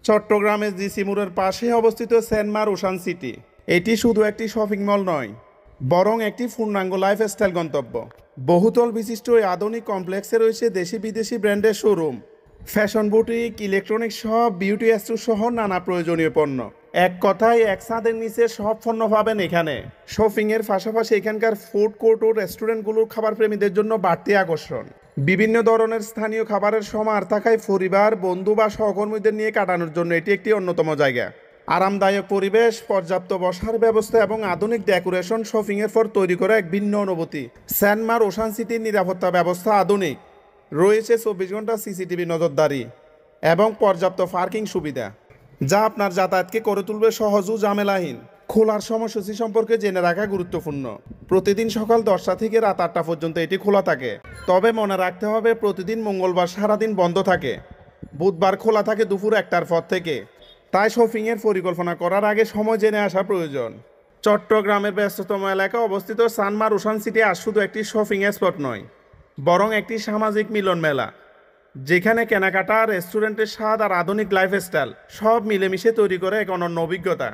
চট্টগ্রামের জিসি মোড়ের পাশে অবস্থিত সেনমার ওশান সিটি। এটি শুধু একটি শপিং মল নয়, বরং একটি পূর্ণাঙ্গ লাইফস্টাইল গন্তব্য। বহুতল বিশিষ্ট এই আধুনিক কমপ্লেক্সে রয়েছে দেশি বিদেশি ব্র্যান্ডের showroom, fashion boutique, electronics shop, beauty store সহ নানা প্রয়োজনীয় পণ্য। এক কথায় এক ছাদের নিচে সব পণ্য পাবেন এখানে। শপিংয়ের পাশাপাশি এখানকার ফুড কোর্ট ও রেস্টুরেন্টগুলোর খাবার প্রেমীদের জন্য বাড়তি আকর্ষণ। বিভিন্ন ধরনের স্থানীয় খাবারের সমাহার থাকায় পরিবার, বন্ধু বা সহকর্মীদের নিয়ে কাটানোর জন্য এটি একটি অন্যতম জায়গা। আরামদায়ক পরিবেশ, পর্যাপ্ত বসার ব্যবস্থা এবং আধুনিক ডেকোরেশন শপিংয়ের পর তৈরি করা এক ভিন্ন অনুভূতি। সেনমার ওশান সিটির নিরাপত্তা ব্যবস্থা আধুনিক, রয়েছে 24 ঘন্টা সিসিটিভি নজরদারি এবং পর্যাপ্ত পার্কিং সুবিধা, যা আপনার যাতায়াতকে করে তুলবে সহজ ও ঝামেলাহীন। খোলার সময়সূচি সম্পর্কে জেনে রাখা গুরুত্বপূর্ণ। প্রতিদিন সকাল 10টা থেকে রাত 8টা পর্যন্ত এটি খোলা থাকে। তবে মনে রাখতে হবে, প্রতিদিন মঙ্গলবার সারাদিন বন্ধ থাকে, বুধবার খোলা থাকে দুপুর 1টার পর থেকে। তাই শপিংয়ের পরিকল্পনা করার আগে সময় জেনে আসা প্রয়োজন। চট্টগ্রামের ব্যস্ততম এলাকায় অবস্থিত সানমার ওশান সিটি আজ শুধু একটি শপিং স্পট নয়, বরং একটি সামাজিক মিলন মেলা, যেখানে কেনাকাটা, রেস্টুরেন্টের স্বাদ আর আধুনিক লাইফস্টাইল সব মিলেমিশে তৈরি করে এক অনন্য অভিজ্ঞতা।